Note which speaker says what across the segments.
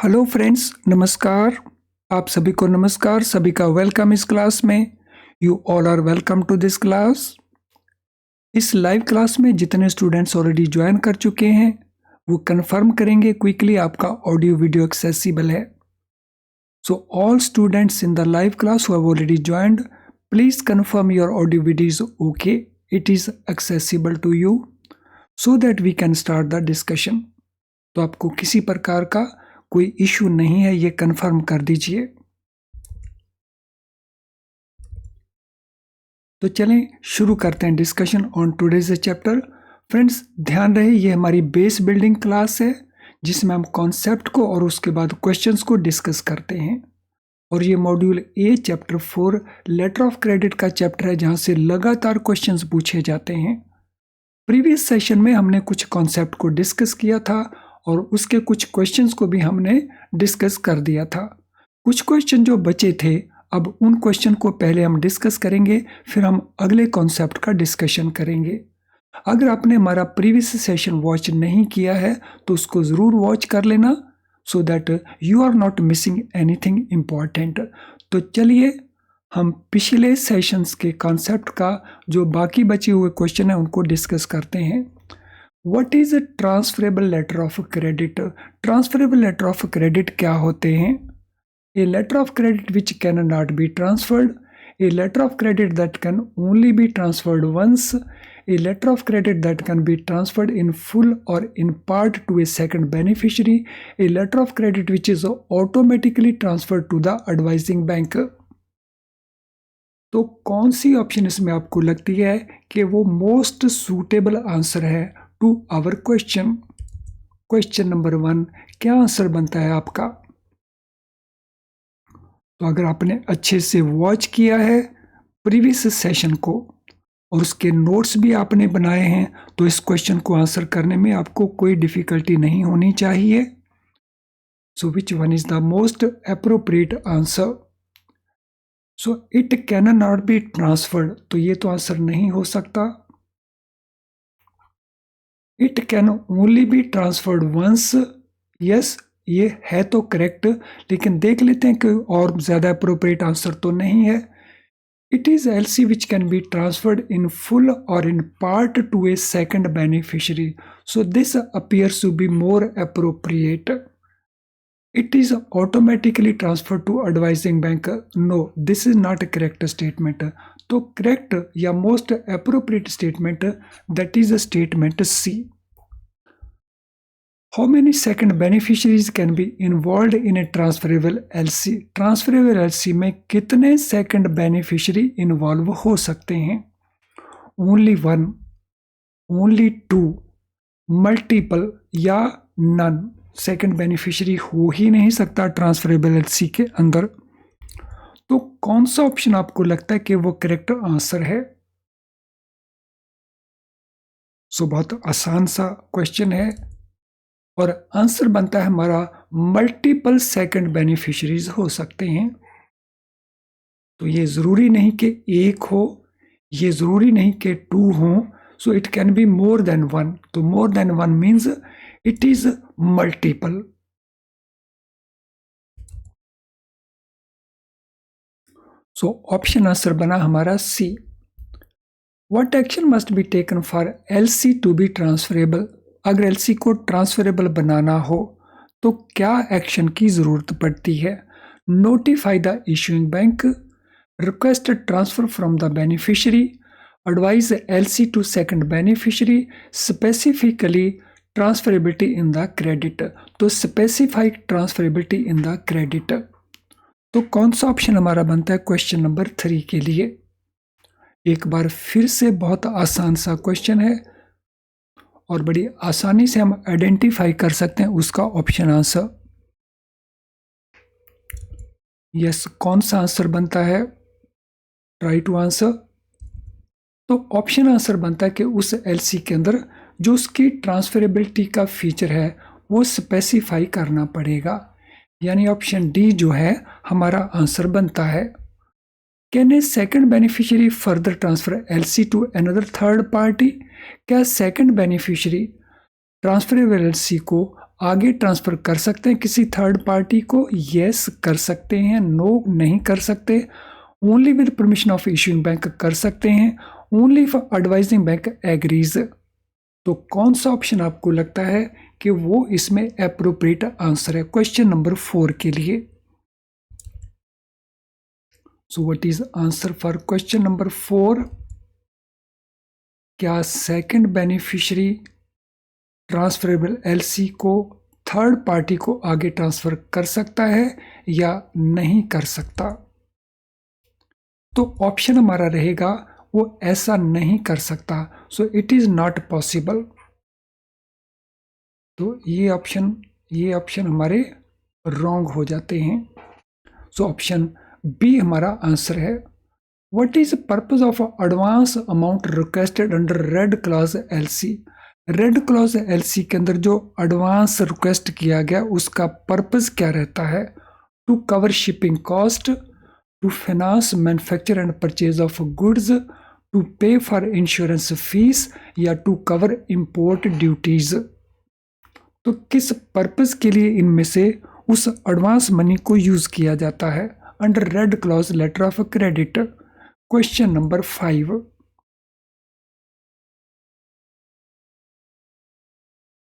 Speaker 1: Hello friends, नमस्कार। आप सभी को नमस्कार, सभी का वेलकम इस क्लास में। You all are welcome to this class. इस लाइव क्लास में जितने स्टूडेंट्स ऑलरेडी ज्वाइन कर चुके हैं वो कंफर्म करेंगे क्विकली आपका ऑडियो वीडियो एक्सेसिबल है। So all students in the live class who have already joined, please confirm your audio video is okay, it is accessible to you, so that we can start the discussion. तो आपको किसी प्रकार का कोई issue नहीं है, ये confirm कर दीजिए। तो चलें शुरू करते हैं discussion on today's chapter. Friends, ध्यान रहे ये हमारी बेस बिल्डिंग क्लास है जिसमें हम कॉन्सेप्ट को और उसके बाद क्वेश्चंस को डिस्कस करते हैं। और ये module A chapter 4 letter of credit का चैप्टर है जहां से लगातार क्वेश्चंस पूछे जाते हैं। प्रीवियस सेशन में हमने कुछ कॉन्सेप्ट को डिस्कस किया था और उसके कुछ क्वेश्चंस को भी हमने डिस्कस कर दिया था। कुछ क्वेश्चन जो बचे थे, अब उन क्वेश्चन को पहले हम डिस्कस करेंगे, फिर हम अगले कॉन्सेप्ट का डिस्कशन करेंगे। अगर आपने हमारा प्रीवियस सेशन वॉच नहीं किया है तो उसको ज़रूर वॉच कर लेना, so that you are not missing anything important. तो चलिए हम पिछले सेशंस के कॉन्सेप्ट का जो बाकी बचे हुए क्वेश्चन है उनको डिस्कस करते हैं। What is a transferable letter of credit? Transferable letter of credit क्या होते हैं? A letter of credit which cannot be transferred, a letter of credit that can only be transferred once, a letter of credit that can be transferred in full or in part to a second beneficiary, a letter of credit which is automatically transferred to the advising bank। तो कौन C option इसमें आपको लगती है कि वो most suitable answer है to our question? Question number 1, क्या आंसर बनता है आपका? तो अगर आपने अच्छे से वॉच किया है प्रीवियस सेशन को और उसके नोट्स भी आपने बनाए हैं तो इस क्वेश्चन को आंसर करने में आपको कोई डिफिकल्टी नहीं होनी चाहिए। So which one is the most appropriate answer? So it can not be transferred, तो ये तो आंसर नहीं हो सकता। It can only be transferred once, yes ये है तो करेक्ट, लेकिन देख लेते हैं कि और ज़्यादा अप्रोप्रिएट आंसर तो नहीं है। It is LC which can be transferred in full और in part to a second beneficiary, so this appears to be more appropriate. It is automatically transfer to advising bank, no this is not a correct statement. तो correct या most appropriate statement that is a statement C. How many second beneficiaries can be involved in a transferable LC? Transferable LC में कितने second beneficiary involve हो सकते हैं? Only one, only two, multiple या none? Second beneficiary हो ही नहीं सकता transferable LC के अंदर। तो कौन सा ऑप्शन आपको लगता है कि वो करेक्ट आंसर है? सो बहुत आसान सा क्वेश्चन है और आंसर बनता है हमारा मल्टीपल सेकंड बेनिफिशरीज हो सकते हैं। तो ये ज़रूरी नहीं कि एक हो, ये ज़रूरी नहीं कि 2 हो, so it can be more than 1। तो more than 1 means it is multiple. So option answer बना हमारा C. What action must be taken for LC to be transferable? अगर एलसी को ट्रांसफरेबल बनाना हो तो क्या एक्शन की ज़रूरत पड़ती है? Notify the issuing bank, request transfer from the beneficiary, advise LC to second beneficiary, specifically transferability in the credit. तो specify transferability in the credit. तो कौन सा ऑप्शन हमारा बनता है क्वेश्चन नंबर 3 के लिए? एक बार फिर से बहुत आसान सा क्वेश्चन है और बड़ी आसानी से हम आइडेंटिफाई कर सकते हैं उसका ऑप्शन आंसर। यस, कौन सा आंसर बनता है? Try to answer. तो ऑप्शन आंसर बनता है कि उस एलसी के अंदर जो उसकी ट्रांसफरेबिलिटी का फीचर है वो स्पेसिफाई करना पड़ेगा, यानी ऑप्शन डी जो है हमारा आंसर बनता है। Can a second beneficiary further transfer LC to another third party? क्या सेकंड बेनिफिशियरी ट्रांसफरेबल एलसी को आगे ट्रांसफ़र कर सकते हैं किसी थर्ड पार्टी को? यस कर सकते हैं। नो नहीं कर सकते। Only with permission of issuing bank कर सकते हैं। Only for advising bank agrees. तो कौन सा ऑप्शन आपको लगता है कि वो इसमें एप्रोप्रिएट आंसर है क्वेश्चन नंबर 4 के लिए? सो what is answer for question number 4? क्या सेकंड बेनिफिशियरी ट्रांसफरेबल एलसी को थर्ड पार्टी को आगे ट्रांसफर कर सकता है या नहीं कर सकता? तो ऑप्शन हमारा रहेगा वो ऐसा नहीं कर सकता। So it is not possible. तो ये ऑप्शन हमारे रॉन्ग हो जाते हैं। सो ऑप्शन बी हमारा आंसर है। What is purpose of advance amount requested under red clause LC? Red clause LC के अंदर जो एडवांस रिक्वेस्ट किया गया उसका पर्पस क्या रहता है? To cover shipping cost, to finance manufacture and purchase of goods, to pay for insurance fees या टू कवर इंपोर्ट ड्यूटीज। तो किस पर्पस के लिए इनमें से उस एडवांस मनी को यूज किया जाता है under red clause letter of credit? Question number 5।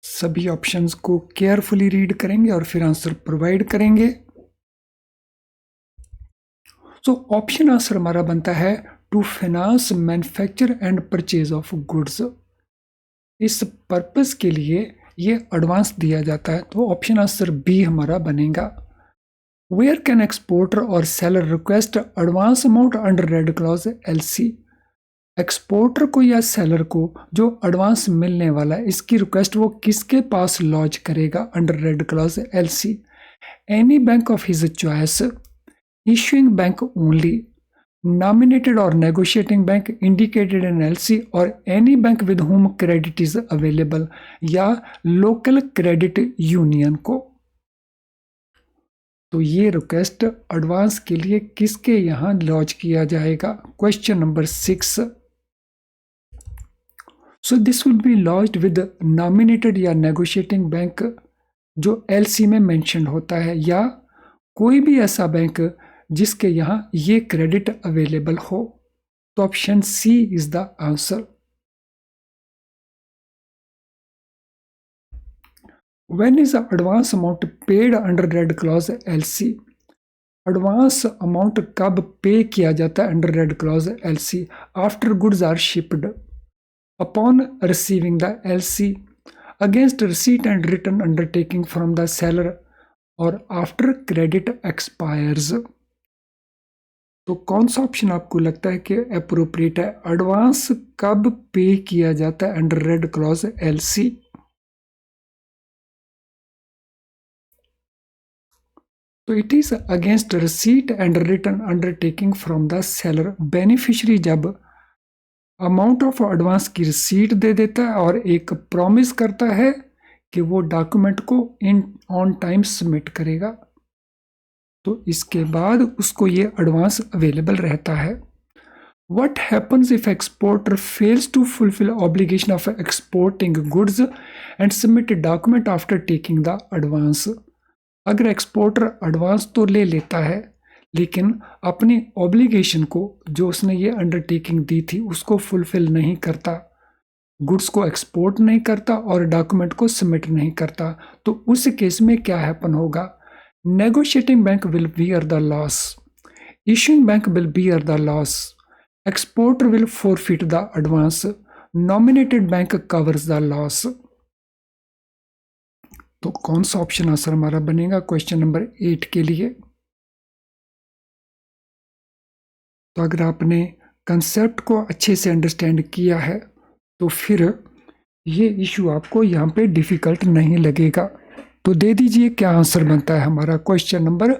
Speaker 1: सभी ऑप्शंस को केयरफुली रीड करेंगे और फिर आंसर प्रोवाइड करेंगे। सो ऑप्शन आंसर हमारा बनता है to finance manufacture and purchase of goods. इस पर्पस के लिए ये एडवांस दिया जाता है। तो ऑप्शन आंसर बी हमारा बनेगा। वेयर कैन एक्सपोर्टर और seller request advance amount under red clause LC? Exporter को या सेलर को जो एडवांस मिलने वाला है इसकी रिक्वेस्ट वो किसके पास लॉन्च करेगा under red clause LC? Any bank of his choice, issuing bank only, nominated or negotiating bank indicated in LC, or any bank with whom credit is available, या local credit union को। तो ये request advance के लिए किसके यहाँ launch किया जाएगा? Question number 6। So this will B launched with nominated या नेगोशिएटिंग बैंक जो एलसी में मेंशन होता है, या कोई भी ऐसा बैंक जिसके यहाँ ये क्रेडिट अवेलेबल हो। तो option C is the answer. When is advance amount paid under red clause LC? Advance amount कब पे किया जाता है under red clause LC? After goods are shipped, upon receiving the LC, against receipt and return undertaking from the seller, और after credit expires. तो कौन सा option आपको लगता है कि अप्रोप्रिएट है? एडवांस कब पे किया जाता है अंडर रेड क्लॉज एलसी? तो it is against receipt and return undertaking from the seller. Beneficiary जब अमाउंट ऑफ एडवांस की रिसीट दे देता है और एक प्रॉमिस करता है कि वो डॉक्यूमेंट को इन ऑन टाइम सबमिट करेगा, तो इसके बाद उसको ये एडवांस अवेलेबल रहता है। What happens if exporter fails to fulfill obligation of exporting goods and submit a document after taking the advance? अगर एक्सपोर्टर एडवांस तो ले लेता है लेकिन अपनी ऑब्लिगेशन को जो उसने ये अंडरटेकिंग दी थी उसको फुलफिल नहीं करता, गुड्स को एक्सपोर्ट नहीं करता और डॉक्यूमेंट को सबमिट नहीं करता, तो उस केस में क्या हैपन होगा? Negotiating bank will bear the loss, issuing bank will bear the loss, exporter will forfeit the advance, nominated bank covers the loss। तो कौन सा ऑप्शन आंसर हमारा बनेगा क्वेश्चन नंबर 8 के लिए? तो अगर आपने कंसेप्ट को अच्छे से अंडरस्टैंड किया है तो फिर ये इशू आपको यहाँ पे डिफिकल्ट नहीं लगेगा। तो दे दीजिए क्या आंसर बनता है हमारा क्वेश्चन नंबर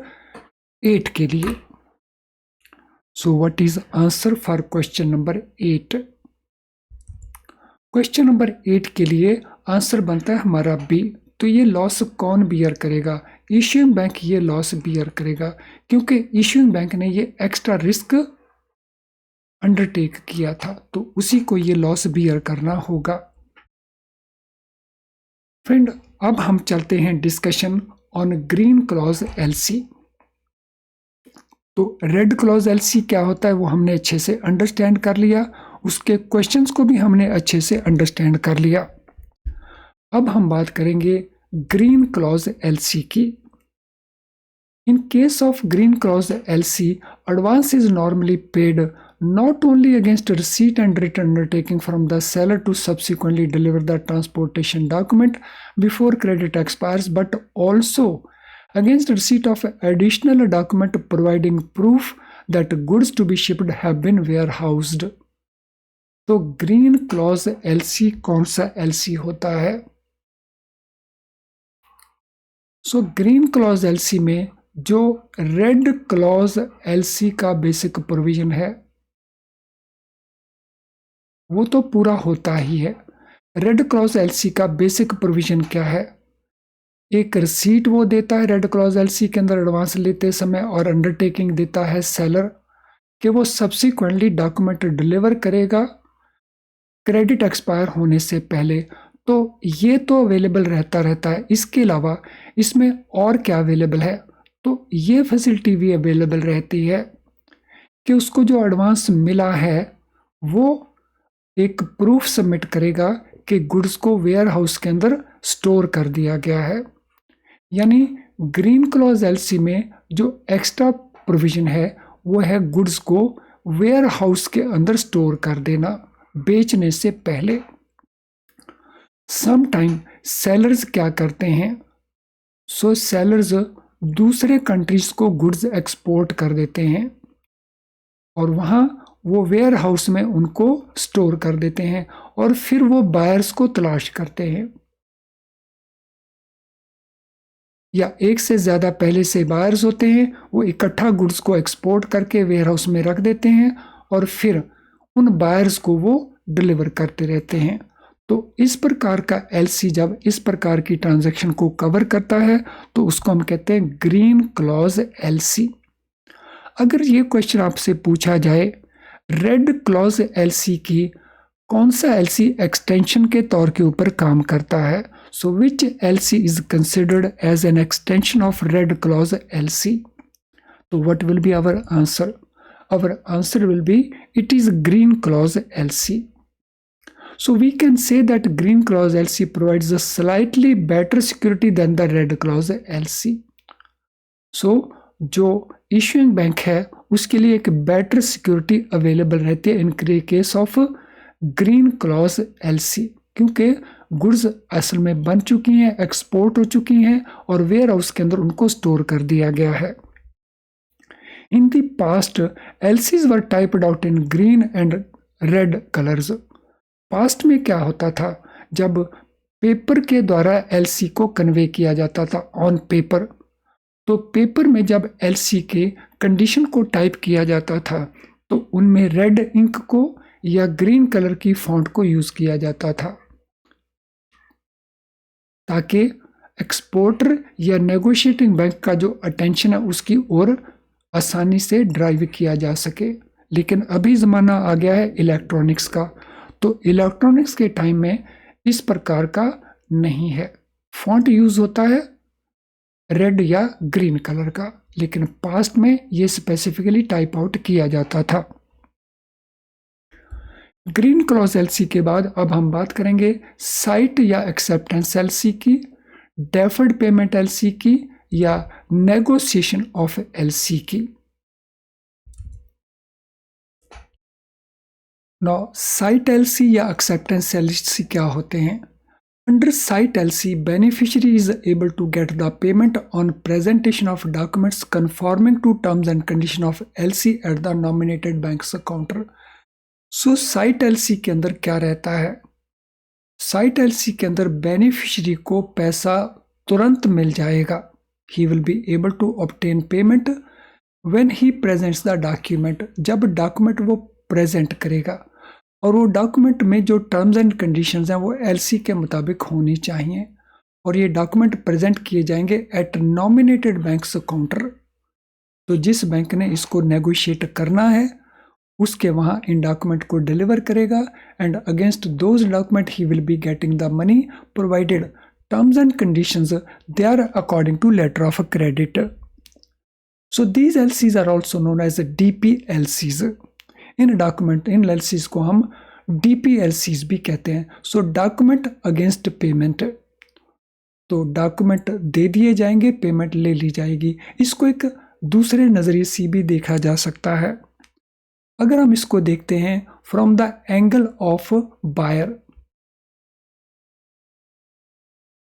Speaker 1: 8 के लिए। So what is answer for question number 8? Question number 8 के लिए आंसर बनता है हमारा बी। तो ये लॉस कौन बियर करेगा? इशूइंग बैंक ये लॉस बियर करेगा क्योंकि इशूइंग बैंक ने ये एक्स्ट्रा रिस्क अंडरटेक किया था, तो उसी को ये लॉस बियर करना होगा। फ्रेंड, अब हम चलते हैं discussion on green clause LC. तो रेड क्लॉज एलसी क्या होता है वो हमने अच्छे से अंडरस्टैंड कर लिया, उसके क्वेश्चंस को भी हमने अच्छे से अंडरस्टैंड कर लिया। अब हम बात करेंगे ग्रीन क्लॉज एलसी की। In case of green clause LC, advance is normally paid not only against receipt and written undertaking from the seller to subsequently deliver the transportation document before credit expires, but also against receipt of additional document providing proof that goods to be shipped have been warehoused। तो green clause LC कौन सा LC होता है? So green clause LC में जो red clause LC का basic provision है वो तो पूरा होता ही है। रेड क्लॉज एलसी का बेसिक प्रोविजन क्या है? एक रिसीट वो देता है रेड क्लॉज एलसी के अंदर एडवांस लेते समय, और अंडरटेकिंग देता है सेलर कि वो सब्सिक्वेंटली डॉक्यूमेंट डिलीवर करेगा क्रेडिट एक्सपायर होने से पहले। तो ये तो अवेलेबल रहता है। इसके अलावा इसमें और क्या अवेलेबल है? तो ये फैसिलिटी भी अवेलेबल रहती है कि उसको जो एडवांस मिला है वो एक प्रूफ सबमिट करेगा कि गुड्स को वेयर हाउस के अंदर स्टोर कर दिया गया है। यानी ग्रीन क्लॉज एलसी में जो एक्स्ट्रा प्रोविजन है वो है गुड्स को वेयर हाउस के अंदर स्टोर कर देना बेचने से पहले। सम टाइम सेलर्स क्या करते हैं? सो सेलर्स दूसरे कंट्रीज को गुड्स एक्सपोर्ट कर देते हैं और वहाँ वो वेयर हाउस में उनको स्टोर कर देते हैं और फिर वो बायर्स को तलाश करते हैं, या एक से ज़्यादा पहले से बायर्स होते हैं, वो इकट्ठा गुड्स को एक्सपोर्ट करके वेयर हाउस में रख देते हैं और फिर उन बायर्स को वो डिलीवर करते रहते हैं। तो इस प्रकार का एलसी जब इस प्रकार की ट्रांजैक्शन को कवर करता है तो उसको हम कहते हैं ग्रीन क्लॉज एलसी। अगर ये क्वेश्चन आपसे पूछा जाए रेड क्लॉज एलसी की कौन सा एलसी एक्सटेंशन के तौर के ऊपर काम करता है, so which LC is considered as an extension of red clause LC, तो what will be our answer? Our answer will be it is green clause LC. So we can say that green clause LC provides a slightly better security than the red clause LC. So जो issuing bank है उसके लिए एक better security available रहती है in case of green clause LC, क्योंकि goods असल में बन चुकी हैं, एक्सपोर्ट हो चुकी हैं और वेयर हाउस के अंदर उनको स्टोर कर दिया गया है। In the past, LCs were typed out in green and red colors. Past में क्या होता था, जब पेपर के द्वारा एलसी को कन्वे किया जाता था ऑन पेपर, तो पेपर में जब एलसी के कंडीशन को टाइप किया जाता था तो उनमें रेड इंक को या ग्रीन कलर की फॉन्ट को यूज किया जाता था ताकि एक्सपोर्टर या नेगोशिएटिंग बैंक का जो अटेंशन है उसकी ओर आसानी से ड्राइव किया जा सके। लेकिन अभी ज़माना आ गया है इलेक्ट्रॉनिक्स का, तो इलेक्ट्रॉनिक्स के टाइम में इस प्रकार का नहीं है, फॉन्ट यूज होता है रेड या ग्रीन कलर का, लेकिन पास्ट में ये स्पेसिफिकली टाइप आउट किया जाता था। ग्रीन क्लॉज एलसी के बाद अब हम बात करेंगे साइट या एक्सेप्टेंस एलसी की, डेफर्ड पेमेंट एलसी की या नेगोशिएशन ऑफ एलसी की। Now, साइट एलसी या एक्सेप्टेंस एलसी क्या होते हैं? Under sight LC, beneficiary is able to get the payment on presentation of documents conforming to terms and condition of LC at the nominated bank's counter. So sight LC के अंदर क्या रहता है? Site LC के अंदर beneficiary को पैसा तुरंत मिल जाएगा। He will be able to obtain payment when he presents the document, जब डॉक्यूमेंट वो प्रेजेंट करेगा, और वो डॉक्यूमेंट में जो टर्म्स एंड कंडीशंस हैं वो एलसी के मुताबिक होनी चाहिए और ये डॉक्यूमेंट प्रेजेंट किए जाएंगे एट नॉमिनेटेड बैंक्स काउंटर। तो जिस बैंक ने इसको नेगोशिएट करना है उसके वहाँ इन डॉक्यूमेंट को डिलीवर करेगा and against those document he will be getting the money provided terms and conditions, they are according to letter of credit. So these LCs are also known as DPLCs. In document in LCs को हम DPLCs भी कहते हैं. सो document against payment, तो document दे दिए जाएंगे, payment ले ली जाएगी. इसको एक दूसरे नज़रिए से भी देखा जा सकता है. अगर हम इसको देखते हैं from the angle of buyer,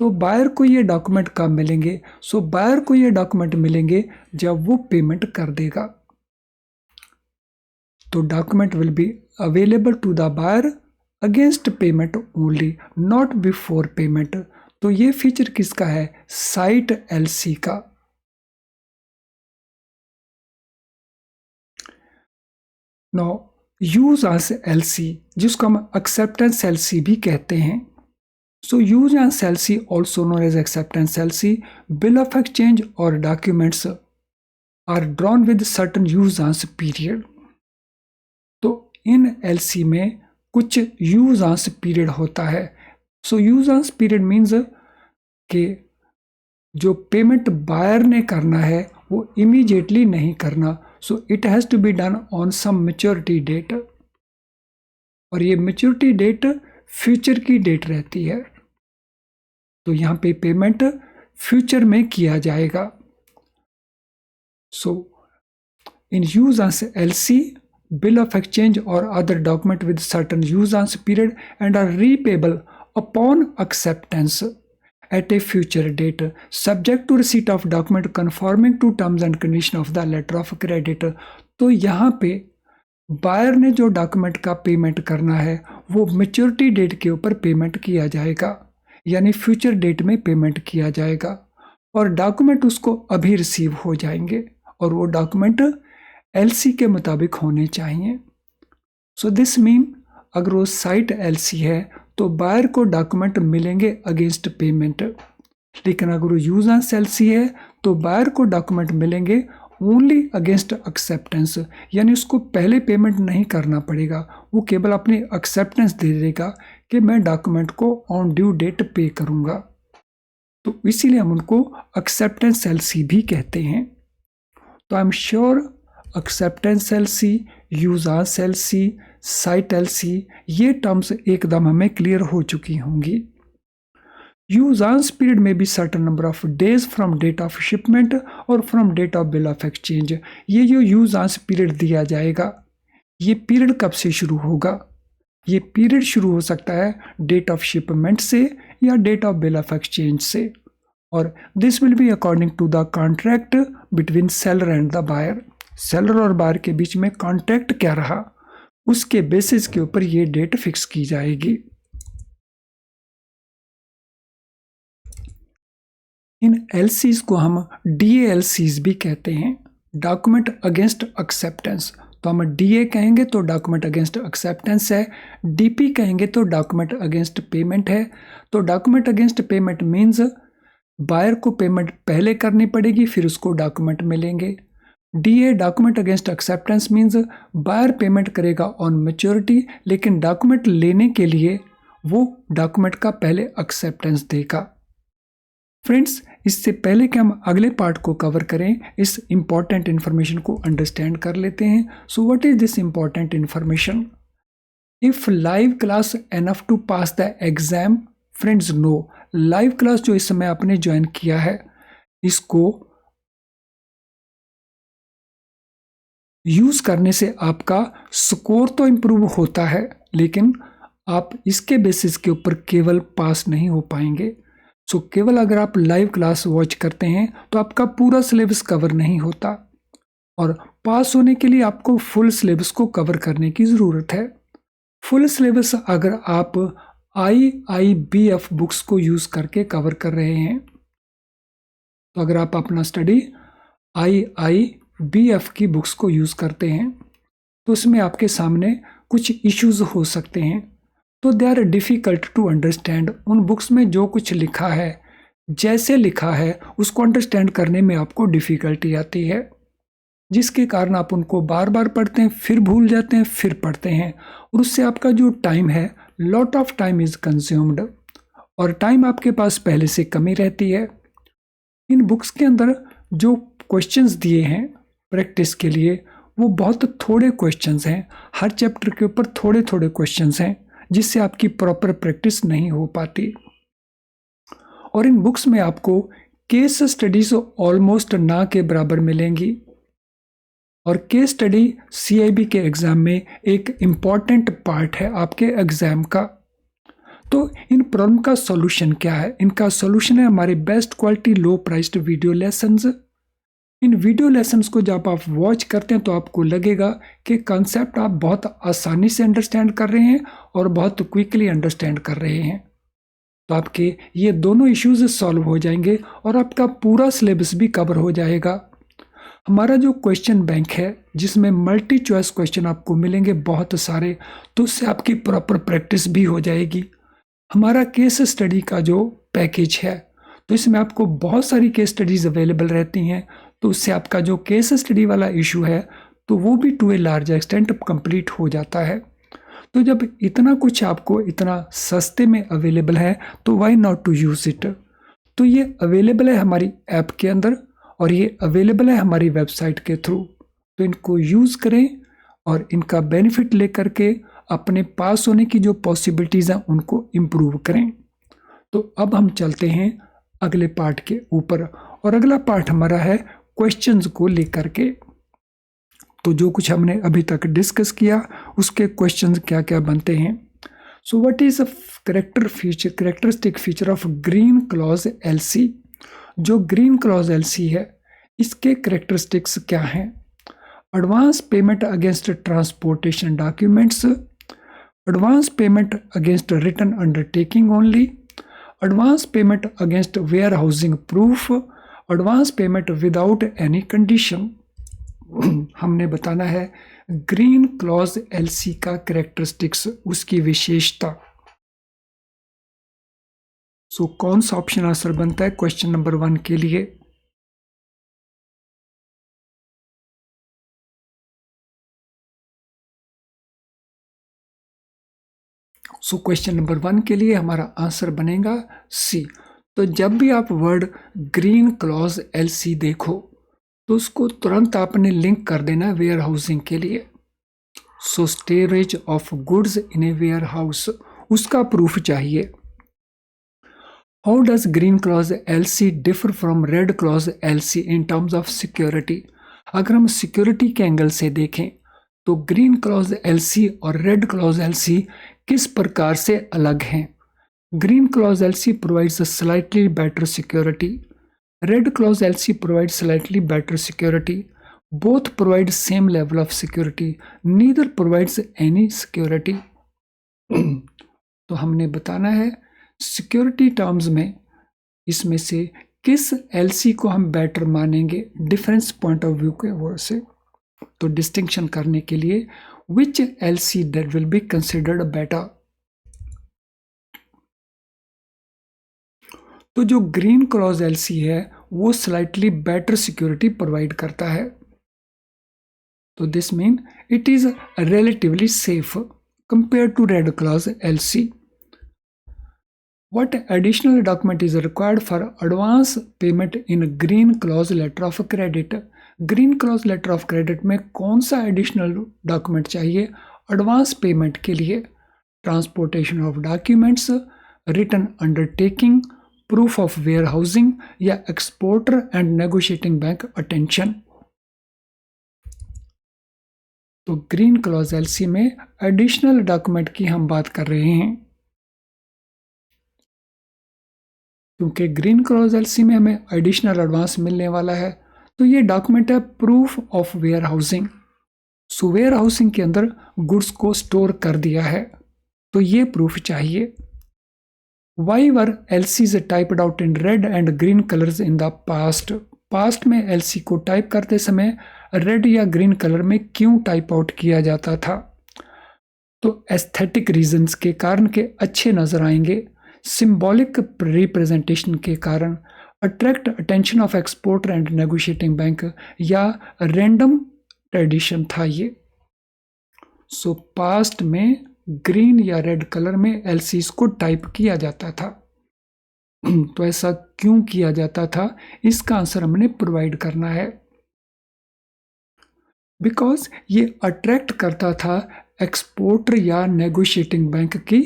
Speaker 1: तो बायर को ये डॉक्यूमेंट कब मिलेंगे? सो बायर को ये डॉक्यूमेंट मिलेंगे जब वो पेमेंट कर देगा. तो document will be available to the buyer against payment only, not before payment. तो ये फीचर किसका है? साइट LC का. नाउ यूज एज LC, जिसको हम एक्सेप्टेंस LC भी कहते हैं. So use as LC, also known as acceptance LC, bill of exchange or documents are drawn with certain use as period. तो इन LC में कुछ use as period होता है. So use as period means कि जो पेमेंट बायर ने करना है वो immediately नहीं करना. So it has to be done on some maturity date. और ये maturity date फ्यूचर की डेट रहती है. तो यहाँ पे पेमेंट फ्यूचर में किया जाएगा. सो इन यूज एज LC, बिल ऑफ एक्सचेंज और अदर डॉक्यूमेंट विद सर्टन यूज एज period and are repayable upon acceptance at a future date, subject to receipt of document conforming to terms and condition of the letter of credit. तो यहाँ पे buyer ने जो document का payment करना है वो मेच्योरिटी डेट के ऊपर पेमेंट किया जाएगा, यानी फ्यूचर डेट में पेमेंट किया जाएगा. और डॉक्यूमेंट उसको अभी रिसीव हो जाएंगे और वो डॉक्यूमेंट LC के मुताबिक होने चाहिए. सो दिस मीन अगर वो साइट LC है तो बायर को डॉक्यूमेंट मिलेंगे अगेंस्ट पेमेंट, लेकिन अगर वो यूज एज LC है तो बायर को डॉक्यूमेंट मिलेंगे ओनली अगेंस्ट एक्सेप्टेंस, यानी उसको पहले पेमेंट नहीं करना पड़ेगा, वो केवल अपनी एक्सेप्टेंस दे देगा कि मैं डॉक्यूमेंट को ऑन ड्यू डेट पे करूँगा. तो इसीलिए हम उनको एक्सेप्टेंस LC भी कहते हैं. तो I am sure acceptance LC, यूज एज LC, साइट LC, ये टर्म्स एकदम हमें क्लियर हो चुकी होंगी. Use as period may be certain number of days from date of shipment or from date of bill of exchange. ये जो use as period दिया जाएगा, ये पीरियड कब से शुरू होगा? ये पीरियड शुरू हो सकता है डेट ऑफ शिपमेंट से या date of bill of exchange से. और this will be according to the contract between seller and the buyer. Seller और बायर के बीच में कॉन्ट्रैक्ट क्या रहा, उसके बेसिस के ऊपर ये डेट फिक्स की जाएगी. इन LCs को हम DALCs भी कहते हैं, डॉक्यूमेंट अगेंस्ट एक्सेप्टेंस. तो हम DA कहेंगे तो डॉक्यूमेंट अगेंस्ट एक्सेप्टेंस है, DP कहेंगे तो डॉक्यूमेंट अगेंस्ट पेमेंट है. तो document against payment means buyer को पेमेंट पहले करनी पड़ेगी फिर उसको डॉक्यूमेंट मिलेंगे. DA document against acceptance means buyer payment करेगा ऑन मैच्योरिटी, लेकिन डॉक्यूमेंट लेने के लिए वो डॉक्यूमेंट का पहले एक्सेप्टेंस देगा. फ्रेंड्स, इससे पहले कि हम अगले पार्ट को कवर करें, इस इम्पॉर्टेंट इन्फॉर्मेशन को अंडरस्टैंड कर लेते हैं. So what is this important information? If live class enough to pass the exam? Friends, no. Live class जो इस समय आपने ज्वाइन किया है, इसको यूज करने से आपका स्कोर तो इम्प्रूव होता है, लेकिन आप इसके बेसिस के ऊपर केवल पास नहीं हो पाएंगे. सो केवल अगर आप लाइव क्लास वॉच करते हैं तो आपका पूरा सिलेबस कवर नहीं होता, और पास होने के लिए आपको फुल सिलेबस को कवर करने की ज़रूरत है. फुल सिलेबस अगर आप IIBF बुक्स को यूज़ करके कवर कर रहे हैं, तो अगर आप अपना स्टडी IIBF की बुक्स को यूज़ करते हैं तो उसमें आपके सामने कुछ इश्यूज़ हो सकते हैं. तो they are difficult to understand. उन बुक्स में जो कुछ लिखा है, जैसे लिखा है, उसको अंडरस्टैंड करने में आपको डिफ़िकल्टी आती है, जिसके कारण आप उनको बार बार पढ़ते हैं, फिर भूल जाते हैं, फिर पढ़ते हैं, और उससे आपका जो टाइम है, lot of time is consumed. और टाइम आपके पास पहले से कमी रहती है। इन बुक्स के अंदर जो क्वेश्चंस दिए हैं प्रैक्टिस के लिए वो बहुत थोड़े क्वेश्चंस हैं, हर चैप्टर के ऊपर थोड़े थोड़े क्वेश्चंस हैं, जिससे आपकी प्रॉपर प्रैक्टिस नहीं हो पाती। और इन बुक्स में आपको केस स्टडीज ऑलमोस्ट ना के बराबर मिलेंगी। और केस स्टडी CIB के एग्जाम में एक इम्पॉर्टेंट पार्ट है आपके एग्जाम का। तो इन प्रॉब्लम का सॉल्यूशन क्या है? इनका सॉल्यूशन है हमारे best quality low priced video lessons. इन वीडियो लेसन्स को जब आप वॉच करते हैं तो आपको लगेगा कि कॉन्सेप्ट आप बहुत आसानी से अंडरस्टैंड कर रहे हैं और बहुत क्विकली अंडरस्टैंड कर रहे हैं। तो आपके ये दोनों इश्यूज सॉल्व हो जाएंगे और आपका पूरा सिलेबस भी कवर हो जाएगा। हमारा जो क्वेश्चन बैंक है जिसमें मल्टी चॉइस क्वेश्चन आपको मिलेंगे बहुत सारे, तो उससे आपकी प्रॉपर प्रैक्टिस भी हो जाएगी। हमारा केस स्टडी का जो पैकेज है तो इसमें आपको बहुत सारी केस स्टडीज अवेलेबल रहती हैं, तो उससे आपका जो केस स्टडी वाला इशू है तो वो भी to a large extent complete हो जाता है। तो जब इतना कुछ आपको इतना सस्ते में अवेलेबल है तो why not to use it. तो ये अवेलेबल है हमारी ऐप के अंदर और ये अवेलेबल है हमारी वेबसाइट के थ्रू। तो इनको यूज़ करें और इनका बेनिफिट लेकर के अपने पास होने की जो पॉसिबिलिटीज़ हैं उनको इम्प्रूव करें। तो अब हम चलते हैं अगले पार्ट के ऊपर, और अगला पार्ट हमारा है क्वेश्चंस को लेकर के। तो जो कुछ हमने अभी तक डिस्कस किया उसके क्वेश्चंस क्या क्या बनते हैं। So what is a characteristic feature of green clause LC। जो ग्रीन क्लॉज LC है इसके कैरेक्टरिस्टिक्स क्या हैं? Advance payment against transportation documents, advance payment against return undertaking only, advance payment against warehousing proof, advance payment without any condition. हमने बताना है green clause LC का characteristics, उसकी विशेषता। सो कौन सा ऑप्शन आंसर बनता है क्वेश्चन नंबर 1 के लिए? सो क्वेश्चन नंबर 1 के लिए हमारा आंसर बनेगा C। तो जब भी आप वर्ड ग्रीन क्लॉज LC देखो तो उसको तुरंत आपने लिंक कर देना वेयर हाउसिंग के लिए। So storage of goods in a warehouse, उसका प्रूफ चाहिए। How does green clause LC differ from red clause LC in terms of security. अगर हम सिक्योरिटी के एंगल से देखें तो ग्रीन क्लॉज LC और रेड क्लॉज LC किस प्रकार से अलग हैं? Green clause LC provides a slightly better security. Red clause LC provides slightly better security. Both provide same level of security. Neither provides any security. तो हमने बताना है सिक्योरिटी टर्म्स में इसमें से किस LC को हम बेटर मानेंगे डिफरेंस पॉइंट ऑफ व्यू के वर्ड से। तो डिस्टिंक्शन करने के लिए which LC that will be considered better। तो जो ग्रीन क्लॉज LC है वो स्लाइटली बेटर सिक्योरिटी प्रोवाइड करता है। तो this mean it is relatively safe compare to red clause LC। What additional document is required for advance payment in green clause letter of credit? Green clause letter of credit में कौन सा additional document चाहिए advance payment के लिए? Transportation of documents, return undertaking, proof of warehousing या exporter and negotiating bank attention. तो green clause LC में additional document की हम बात कर रहे हैं, क्योंकि ग्रीन क्लॉज LC में हमें एडिशनल एडवांस मिलने वाला है। तो ये डॉक्यूमेंट है proof of warehousing. So warehousing के अंदर गुड्स को स्टोर कर दिया है, तो ये प्रूफ चाहिए। Why were LCs typed out in red and green colors in the past? Past में LC को टाइप करते समय रेड या ग्रीन कलर में क्यों टाइप आउट किया जाता था? तो एस्थेटिक रीजंस के कारण के अच्छे नजर आएंगे, सिंबॉलिक रिप्रेजेंटेशन के कारण, attract attention of exporter and negotiating bank, या रैंडम ट्रेडिशन था ये। सो पास्ट में ग्रीन या रेड कलर में LCs को टाइप किया जाता था। तो ऐसा क्यों किया जाता था, इसका आंसर हमने प्रोवाइड करना है। बिकॉज ये अट्रैक्ट करता था एक्सपोर्टर या नेगोशिएटिंग बैंक की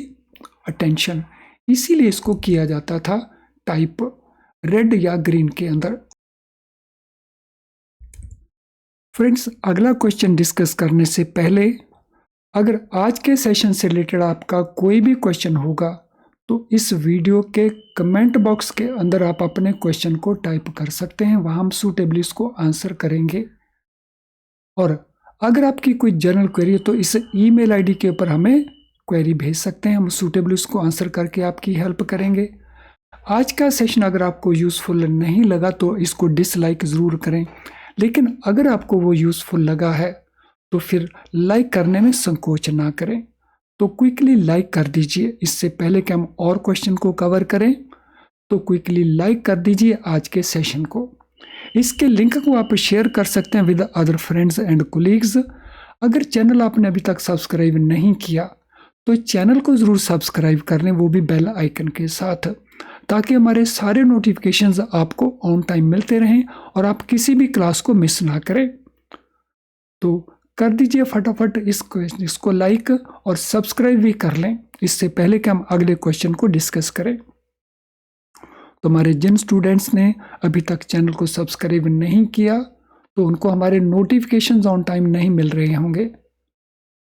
Speaker 1: अटेंशन, इसीलिए इसको किया जाता था टाइप रेड या ग्रीन के अंदर। फ्रेंड्स, अगला क्वेश्चन डिस्कस करने से पहले अगर आज के सेशन से रिलेटेड आपका कोई भी क्वेश्चन होगा तो इस वीडियो के कमेंट बॉक्स के अंदर आप अपने क्वेश्चन को टाइप कर सकते हैं, वहाँ हम सूटेबली इसको आंसर करेंगे। और अगर आपकी कोई जनरल क्वेरी है तो इस ईमेल आईडी के ऊपर हमें क्वेरी भेज सकते हैं, हम सूटेबली उसको आंसर करके आपकी हेल्प करेंगे। आज का सेशन अगर आपको यूज़फुल नहीं लगा तो इसको डिसलाइक ज़रूर करें, लेकिन अगर आपको वो यूज़फुल लगा है तो फिर लाइक करने में संकोच ना करें। तो क्विकली लाइक कर दीजिए, इससे पहले कि हम और क्वेश्चन को कवर करें तो क्विकली लाइक कर दीजिए आज के सेशन को। इसके लिंक को आप शेयर कर सकते हैं with other friends and colleagues. अगर चैनल आपने अभी तक सब्सक्राइब नहीं किया तो चैनल को ज़रूर सब्सक्राइब कर लें, वो भी बेल आइकन के साथ, ताकि हमारे सारे नोटिफिकेशंस आपको ऑन टाइम मिलते रहें और आप किसी भी क्लास को मिस ना करें। तो कर दीजिए फटाफट इसको लाइक और सब्सक्राइब भी कर लें, इससे पहले कि हम अगले क्वेश्चन को डिस्कस करें। तो हमारे जिन स्टूडेंट्स ने अभी तक चैनल को सब्सक्राइब नहीं किया तो उनको हमारे नोटिफिकेशंस ऑन टाइम नहीं मिल रहे होंगे,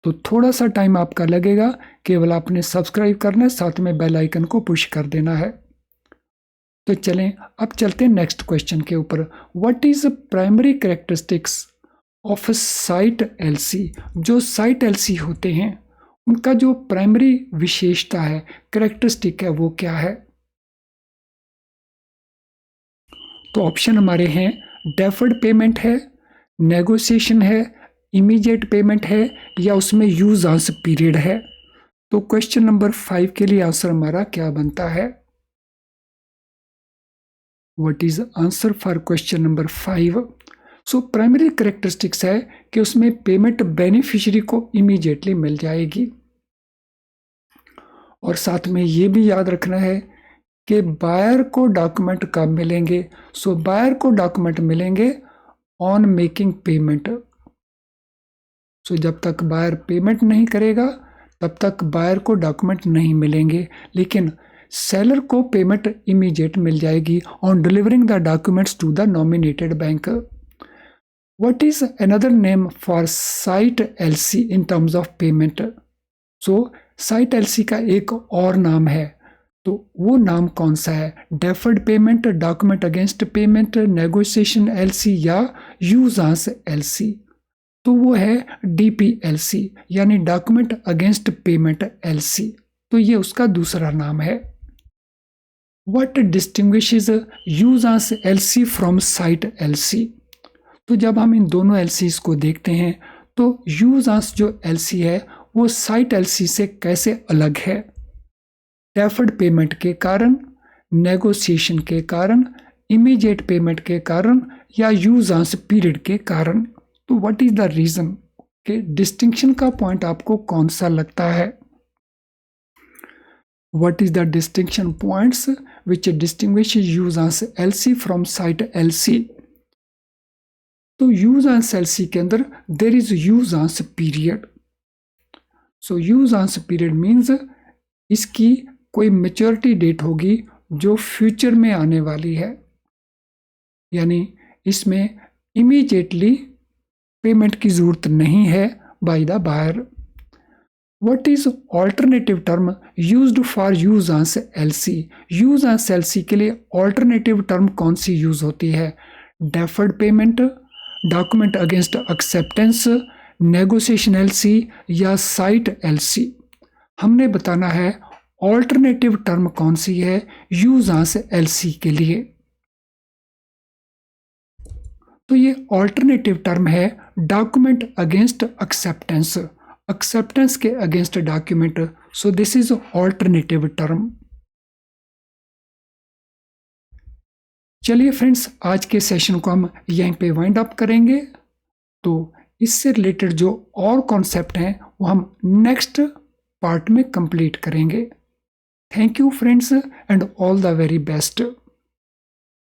Speaker 1: तो थोड़ा सा टाइम आपका लगेगा, केवल आपने सब्सक्राइब करना है, साथ में बेल आइकन को पुश कर देना है। तो चलें अब चलते हैं नेक्स्ट क्वेश्चन के ऊपर। What is primary characteristics of site LC. जो साइट एलसी होते हैं उनका जो प्राइमरी विशेषता है, कैरेक्टरिस्टिक है, वो क्या है? तो ऑप्शन हमारे हैं डेफर्ड पेमेंट है, नेगोशिएशन है, इमीडिएट पेमेंट है, या उसमें यूज आंस पीरियड है। तो क्वेश्चन नंबर 5 के लिए आंसर हमारा क्या बनता है? What is answer for question number 5? So primary characteristics है कि उसमें पेमेंट बेनिफिशियरी को इमीडिएटली मिल जाएगी, और साथ में ये भी याद रखना है कि बायर को डॉक्यूमेंट कब मिलेंगे। सो बायर को डॉक्यूमेंट मिलेंगे ऑन मेकिंग पेमेंट। सो जब तक बायर पेमेंट नहीं करेगा तब तक बायर को डॉक्यूमेंट नहीं मिलेंगे, लेकिन सेलर को पेमेंट इमीडिएट मिल जाएगी on delivering the documents to the nominated bank. What is another name for sight LC in terms of payment? So sight LC का एक और नाम है, तो वो नाम कौन सा है? Deferred payment, document against payment, negotiation LC, या यूज आंस एलसी? तो वो है डीपीएलसी, यानी डॉक्यूमेंट अगेंस्ट पेमेंट एलसी। तो ये उसका दूसरा नाम है। What distinguishes usance LC from sight LC? तो जब हम इन दोनों एलसीज को देखते हैं तो यूज आंस जो एलसी है वो साइट एलसी से कैसे अलग है? डेफर्ड पेमेंट के कारण, नेगोशिएशन के कारण, इमीडिएट पेमेंट के कारण, या यूज आंस पीरियड के कारण? तो व्हाट इज द रीजन के डिस्टिंक्शन का पॉइंट आपको कौन सा लगता है? What is the distinction points which distinguish usance LC from sight LC? तो यूज आंस एलसी के अंदर there is usance period. So usance period means इसकी कोई मैच्योरिटी डेट होगी जो फ्यूचर में आने वाली है, यानी इसमें इमीडिएटली पेमेंट की जरूरत नहीं है by the buyer. What is alternative term used for usance LC? Usance LC के लिए ऑल्टरनेटिव टर्म कौन सी यूज होती है? Deferred payment, document against acceptance, negotiation LC, या साइट एलसी? हमने बताना है ऑल्टरनेटिव टर्म कौन सी है यूज आंस एलसी के लिए। तो ये ऑल्टरनेटिव टर्म है डॉक्यूमेंट अगेंस्ट एक्सेप्टेंस, एक्सेप्टेंस के against document. So this is alternative term. चलिए फ्रेंड्स, आज के सेशन को हम यहीं पे वाइंड अप करेंगे। तो इससे रिलेटेड जो और कॉन्सेप्ट हैं वो हम नेक्स्ट पार्ट में कंप्लीट करेंगे। Thank you friends and all the very best.